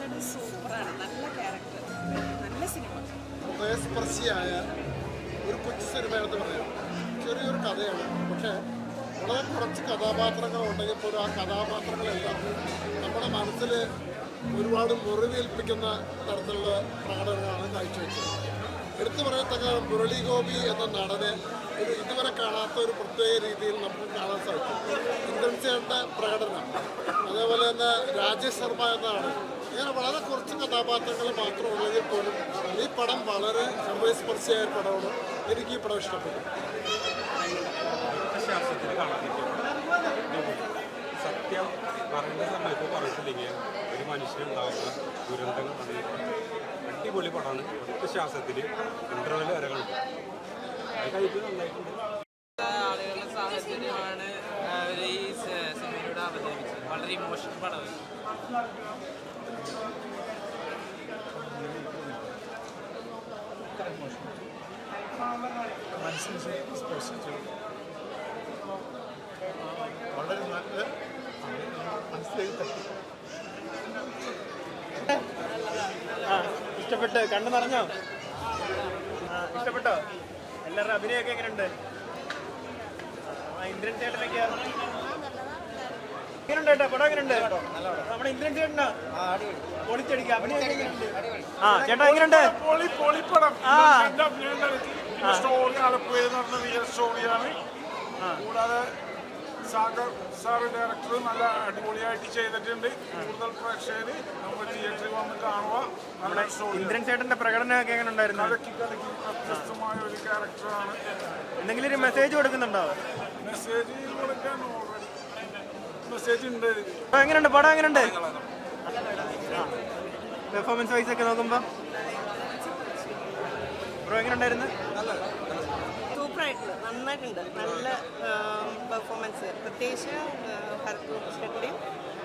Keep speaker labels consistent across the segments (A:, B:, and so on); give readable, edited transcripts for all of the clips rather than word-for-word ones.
A: ചേട്ടൻ സൂപ്പറാണ്, നല്ല ക്യാരക്ടർ, നല്ല സിനിമ.
B: ഹൃദയസ്പർശിയായ ഒരു കൊച്ചു സിനിമയെന്ന് പറയാം. ചെറിയൊരു കഥയാണ്, പക്ഷേ വളരെ കുറച്ച് കഥാപാത്രങ്ങൾ ഉണ്ടെങ്കിൽ പോലും ആ കഥാപാത്രങ്ങളെല്ലാം നമ്മുടെ മനസ്സിൽ ഒരുപാട് മുറിവേൽപ്പിക്കുന്ന തരത്തിലുള്ള പ്രകടനങ്ങളാണ് കാഴ്ചവെച്ചത്. എടുത്തു പറയത്തക്ക മുരളി ഗോപി എന്ന നടനെ ഒരു ഇതുവരെ കാണാത്ത ഒരു പ്രത്യേക രീതിയിൽ നമുക്ക് കാണാൻ സാധിക്കും. ഇന്ദ്രൻസിയുടെ പ്രകടനം, അതേപോലെ തന്നെ രാജേഷ് ശർമ്മ എന്നതാണ്. ഇങ്ങനെ വളരെ കുറച്ച് കഥാപാത്രങ്ങൾ മാത്രം ഉള്ളെങ്കിൽ പോലും ഈ പടം വളരെ ഹൃദയസ്പർശിയായ പടമാണ്. എനിക്ക് ഈ പടം ഇഷ്ടപ്പെട്ടു.
C: സത്യം പറയുന്ന സമയത്ത് പറഞ്ഞില്ലെങ്കിൽ ഒരു മനുഷ്യനുണ്ടാകുന്ന ദുരന്തങ്ങൾ അടിപൊളി പടമാണ്. ഒറ്റ ശ്വാസത്തിൽ ഇന്റർവെൽ വരെ കണ്ടു. അത് കഴിച്ച് നന്നായിട്ടുണ്ട്.
D: ആളുകളുടെ സാഹചര്യമാണ് അവർ ഈ സിനിമയിലൂടെ അവതരിപ്പിച്ചത്. വളരെ ഇമോഷണൽ പടമാണ്.
B: വളരെ നല്ല മനസ്സിലേക്ക്
E: ഇഷ്ടപ്പെട്ട് കണ്ടു നിറഞ്ഞോ? ഇഷ്ടപ്പെട്ടോ? എല്ലാവരുടെ അഭിനയമൊക്കെ എങ്ങനെയുണ്ട്? ഇന്ദ്രൻ ചേട്ടനൊക്കെ എങ്ങനെയുണ്ട് ചേട്ടാ? പടം എങ്ങനെയുണ്ട്? നമ്മുടെ ഇന്ദ്രൻ ചേട്ടനാ പൊളിച്ചടിക്കുക. അഭിനയൊക്കെ എങ്ങനെയുണ്ട്? ആ ചേട്ടാ എങ്ങനെയുണ്ട്?
F: പൊളിപ്പടം. സ്റ്റോറി ആലപ്പുഴ എന്ന് പറഞ്ഞ റിയൽ സ്റ്റോറിയാണ്. കൂടാതെ സാറ് ഡയറക്ടർ നല്ല അടിപൊളിയായിട്ട് ചെയ്തിട്ടുണ്ട്. കൂടുതൽ പ്രേക്ഷകർ നമ്മൾ തിയേറ്ററിൽ വന്ന് കാണുക. നല്ല സ്റ്റോറി.
E: ഇന്ദ്രൻ ചേട്ടന്റെ പ്രകടനമൊക്കെ എങ്ങനെ ഉണ്ടായിരുന്നു?
F: കലക്കി വ്യത്യസ്തമായ ഒരു ക്യാരക്ടറാണ്.
E: എന്തെങ്കിലും ഒരു മെസ്സേജ് കൊടുക്കുന്നുണ്ടോ?
F: മെസ്സേജ് കൊടുക്കാൻ ഓൾറെഡി മെസ്സേജ് ഉണ്ട്.
E: എങ്ങനെയുണ്ട് പടം? എങ്ങനെയുണ്ട് പെർഫോമൻസ് വൈസ് ഒക്കെ നോക്കുമ്പോ? ബ്രോ എങ്ങനെയുണ്ടായിരുന്നു?
A: സൂപ്പറായിട്ടുണ്ട്, നന്നായിട്ടുണ്ട്. നല്ല പെർഫോമൻസ്. പ്രത്യേകിച്ച് ഭരത് ചേട്ടൻ്റെയും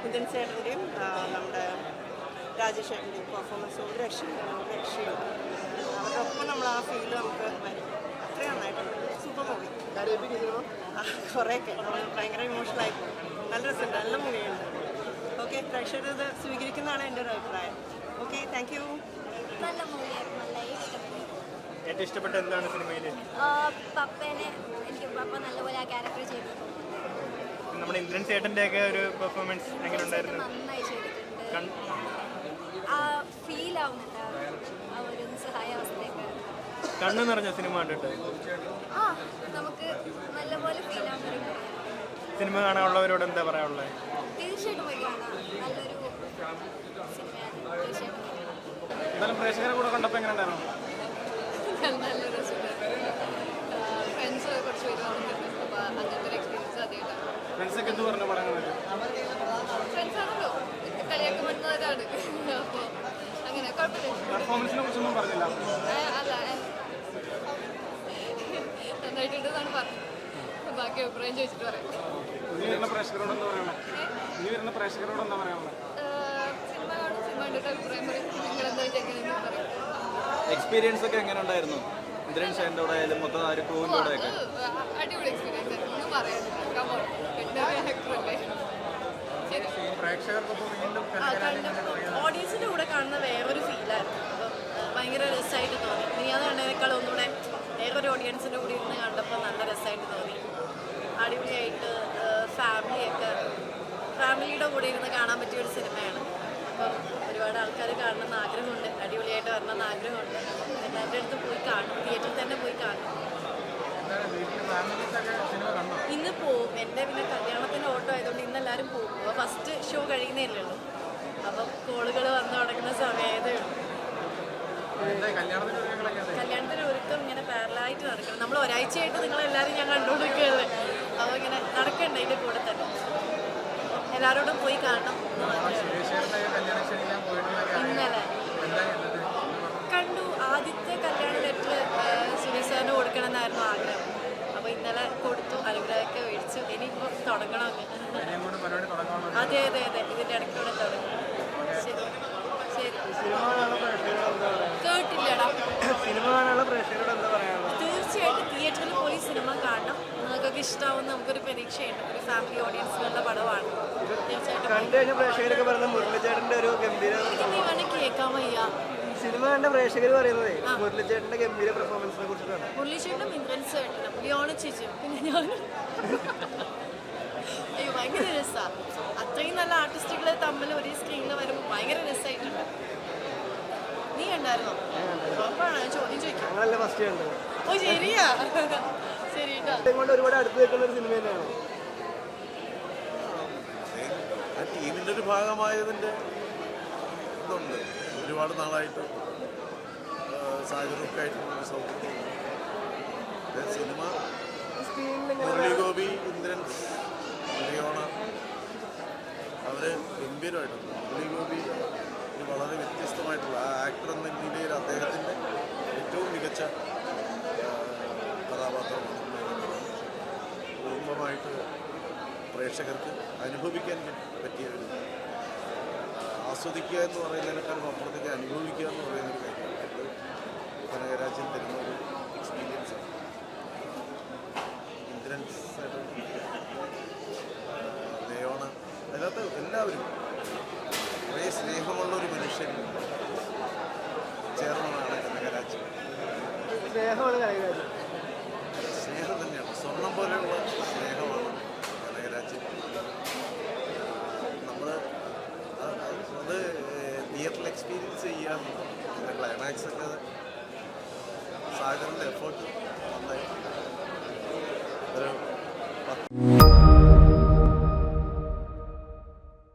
A: നിതിൻ ചേട്ടൻ്റെയും നമ്മുടെ രാജേഷ് ചേട്ടൻ്റെയും പെർഫോമൻസ് ഒരു രക്ഷയില്ല. അവരുടെ ഒപ്പം നമ്മൾ ആ ഫീൽ നമുക്ക് വരും. അത്രയും നന്നായിട്ടുണ്ട്. Super movie. കുറേയൊക്കെ നമ്മൾ ഭയങ്കര ഇമോഷണലായി പോകും. നല്ല രസമുണ്ട്, നല്ല മൂവിയുണ്ട്. ഓക്കെ, പ്രേക്ഷകർ ഇത് സ്വീകരിക്കുന്നതാണ് എൻ്റെ ഒരു അഭിപ്രായം. Okay, thank you.
G: നല്ല മൂവിയായിരുന്നു, നല്ല ഇഷ്ടപ്പെട്ടു.
E: ഏറ്റവും ഇഷ്ടപ്പെട്ട എന്താണ് സിനിമയിൽ?
G: പപ്പേനെ എനിക്ക് പപ്പ നല്ലപോലെ ആ ക്യാരക്ടർ ചെയ്തു.
E: നമ്മുടെ ഇന്ദ്രൻ ചേട്ടൻ്റെ ഒക്കെ ഒരു പെർഫോമൻസ് എങ്ങനെ ഉണ്ടായിരുന്നു?
G: നന്നായി ചെയ്തിട്ടുണ്ട്. ആ ഫീൽ ആവുന്നുണ്ട് ആ ഒരു നിസ്സഹായാവസ്ഥയൊക്കെ.
E: കണ്ണു നിറഞ്ഞ സിനിമ കണ്ടിട്ട്
G: ആ നമുക്ക് നല്ലപോലെ ഫീൽ ആവുന്നൊരു
E: സിനിമ കാണാനുള്ളവരോട് എന്താ പറയാനുള്ളത്?
G: തീർച്ചയായിട്ടും പോയി കാണാം. നല്ലൊരു സിനിമയാണ്. തീർച്ചയായിട്ടും
E: എന്നാലും പ്രേക്ഷകരെ കൂടെ കണ്ടപ്പോൾ എങ്ങനെ ഉണ്ടായിരുന്നു?
G: നല്ല രസമുണ്ടായിരുന്നു. ഫ്രണ്ട്സ് കുറച്ച് പേര് വന്നിട്ടുണ്ട്. അപ്പോൾ അങ്ങനത്തെ ഒരു എക്സ്പീരിയൻസ് ആദ്യമായിട്ടാണ്.
E: ഫ്രണ്ട്സൊക്കെ എന്ത് പറഞ്ഞു പടം കണ്ടിട്ട്?
G: ഫ്രണ്ട്സ് ആണല്ലോ കളിയാക്കി പറ്റുന്നവരാണ്. അപ്പോൾ അങ്ങനെ കുഴപ്പമില്ല.
E: പെർഫോമൻസിനെ കുറിച്ചൊന്നും പറഞ്ഞില്ല?
G: അല്ല നന്നായിട്ടുണ്ടെന്നാണ് പറഞ്ഞത്. ബാക്കി അഭിപ്രായം ചോദിച്ചിട്ട് പറയാം.
E: ഇനി വരുന്ന പ്രേക്ഷകരോട് എന്താ പറയണേ?
G: സിനിമ കാണും, സിനിമ കണ്ടിട്ട് അഭിപ്രായം പറയും. നിങ്ങളെന്താ വിചാരിക്കുന്നത് പറയും.
H: എക്സ്പീരിയൻസ് ഒക്കെ എങ്ങനെ ഉണ്ടായിരുന്നു? ഇന്ദ്രൻ ചേട്ടൻ്റെ കൂടെ ആയാലും മൊത്തം ആ ഒരു ക്രൂവിൻ്റെ കൂടെ ഒക്കെ
G: അടിപൊളി എക്സ്പീരിയൻസ് ആയിരുന്നു. ഒന്നും പറയാനില്ല. ഓഡിയൻസിൻ്റെ കൂടെ കാണുന്ന വേറൊരു ഫീലായിരുന്നു. അപ്പം ഭയങ്കര രസമായിട്ട് തോന്നി. നീ അത് കണ്ടതിനേക്കാൾ ഒന്നുകൂടെ വേറൊരു ഓഡിയൻസിൻ്റെ കൂടെ ഇരുന്ന് കണ്ടപ്പോൾ നല്ല രസമായിട്ട് തോന്നി. അടിപൊളിയായിട്ട് ഫാമിലിയുടെ കൂടെ ഇരുന്ന് കാണാൻ പറ്റിയ ഒരു സിനിമയാണ്. അപ്പം ഒരുപാട് ആൾക്കാർ കാണണമെന്ന് ആഗ്രഹമുണ്ട്. അടിപൊളിയായിട്ട് വരണമെന്ന് ആഗ്രഹമുണ്ട്. എല്ലാവരുടെ അടുത്ത് പോയി കാണും, തിയേറ്ററിൽ തന്നെ പോയി കാണും. ഇന്ന് പോവും. എൻ്റെ പിന്നെ കല്യാണത്തിൻ്റെ ഓട്ടോ ആയതുകൊണ്ട് ഇന്ന് എല്ലാവരും പോകും. അപ്പോൾ ഫസ്റ്റ് ഷോ കഴിയുന്നതല്ലേ ഉള്ളൂ. അപ്പം കോളുകൾ വന്ന് തുടങ്ങുന്ന സമയത്തേ ഉള്ളൂ. കല്യാണത്തിന് ഒരുക്കം ഇങ്ങനെ പാരലായിട്ട് നടക്കണം. നമ്മൾ ഒരാഴ്ചയായിട്ട് നിങ്ങളെല്ലാവരും ഞാൻ കണ്ടുകൊടുക്കുകയല്ലേ. അപ്പോൾ ഇങ്ങനെ നടക്കണ്ട അതിൻ്റെ കൂടെ തന്നെ. എല്ലാവരോടും പോയി കാണണം. ഇന്നലെ കണ്ടു. ആദ്യത്തെ കല്യാണ ലെറ്റർ സുനിസാറിന് കൊടുക്കണമെന്നായിരുന്നു ആഗ്രഹം. അപ്പോൾ ഇന്നലെ കൊടുത്തു, അനുഗ്രഹമൊക്കെ മേടിച്ചു. ഇനിയിപ്പോൾ തുടങ്ങണം. അതെ ഇതിൻ്റെ ഇടയ്ക്കൂടെ തുടങ്ങും. ശരി കേട്ടില്ലടാ.
E: സിനിമ കാണാനുള്ള പ്രേക്ഷകരോട് എന്താ പറയാനുള്ളത്?
G: തീർച്ചയായിട്ടും തിയേറ്ററിൽ പോയി സിനിമ കാണണം. നിങ്ങൾക്കൊക്കെ ഇഷ്ടമാവുന്ന നമുക്കൊരു പ്രതീക്ഷയുണ്ട്. ഒരു ഫാമിലി ഓഡിയൻസിനുള്ള പടമാണ്. തീർച്ചയായിട്ടും
E: കണ്ടു കഴിഞ്ഞ പ്രേക്ഷകരൊക്കെ പറയുന്നത് മുരളിച്ചേട്ടൻ്റെ ഒരു ഗംഭീര
G: കേൾക്കാൻ വയ്യ.
E: സിനിമ കണ്ട പ്രേക്ഷകർ പറയുന്നത് മുരളിച്ചേട്ടന്റെ ഗംഭീര പെർഫോമൻസിനെ കുറിച്ചിട്ടാണ്.
G: മുരളീശ്വരനും ഇന്ദ്രൻ ചേട്ടനും ലിയോണ ചേച്ചിയും പിന്നെ ഞാൻ അയ്യോ ഭയങ്കര രസമാണ്. അത്രയും നല്ല ആർട്ടിസ്റ്റുകൾ തമ്മിൽ ഒരേ സ്ക്രീനിൽ വരുമ്പോൾ ഭയങ്കര രസമായിട്ടുണ്ട്. നീ കണ്ടായിരുന്നോ? ഉറപ്പാണ്, ഞാൻ ചോദ്യം ചോദിക്കാം.
E: ഞങ്ങളല്ലേ ഫസ്റ്റ് കണ്ടത്.
G: ഓ ശരിയാ, ശരി കേട്ടോ.
E: കൊണ്ട് ഒരുപാട് അടുത്ത് നിൽക്കുന്ന ഒരു സിനിമ തന്നെയാണോ?
I: ആ ടീമിൻ്റെ ഒരു ഭാഗമായതിൻ്റെ ഇതുണ്ട്. ഒരുപാട് നാളായിട്ട് സാഹചര്യമൊക്കെയായിട്ടുള്ളൊരു സൗഹൃദം. സിനിമ മുരളി ഗോപി, ഇന്ദ്രൻ, ലിയോണ അവർ ഗംഭീരമായിട്ടുണ്ട്. മുരളി ഗോപി വളരെ വ്യത്യസ്തമായിട്ടുള്ള ആ ആക്ടർ എന്ന നിലയിൽ അദ്ദേഹത്തിൻ്റെ ഏറ്റവും മികച്ച കഥാപാത്രമാണ്. പൂർണ്ണമായിട്ട് പ്രേക്ഷകർക്ക് അനുഭവിക്കാൻ പറ്റിയ ഒരു ആസ്വദിക്കുക എന്ന് പറയുന്നതിനേക്കാളും അപ്പുറത്തേക്ക് അനുഭവിക്കുക എന്ന് പറയുന്നൊരു കാര്യമാണ്. അത് കനകരാജ്യം തരുന്ന ഒരു എക്സ്പീരിയൻസാണ്. ഇന്ദ്രൻ ചേട്ടൻ, ലിയോണ, അതിനകത്ത് എല്ലാവരും കുറേ സ്നേഹമുള്ളൊരു മനുഷ്യൻ ചേർന്നതാണ് കനകരാജ്യം.
E: സ്നേഹമാണ് കനകരാജ്.
I: സ്നേഹം തന്നെയാണ്, സ്വർണം പോലെയുള്ള സ്നേഹമാണ് കനകരാജ്യം. നമ്മൾ അത് തിയേറ്ററിൽ എക്സ്പീരിയൻസ് ചെയ്യാൻ ക്ലൈമാക്സ് ഒക്കെ സാഗറിൻ്റെ എഫേർട്ട് നന്നായി ഒരു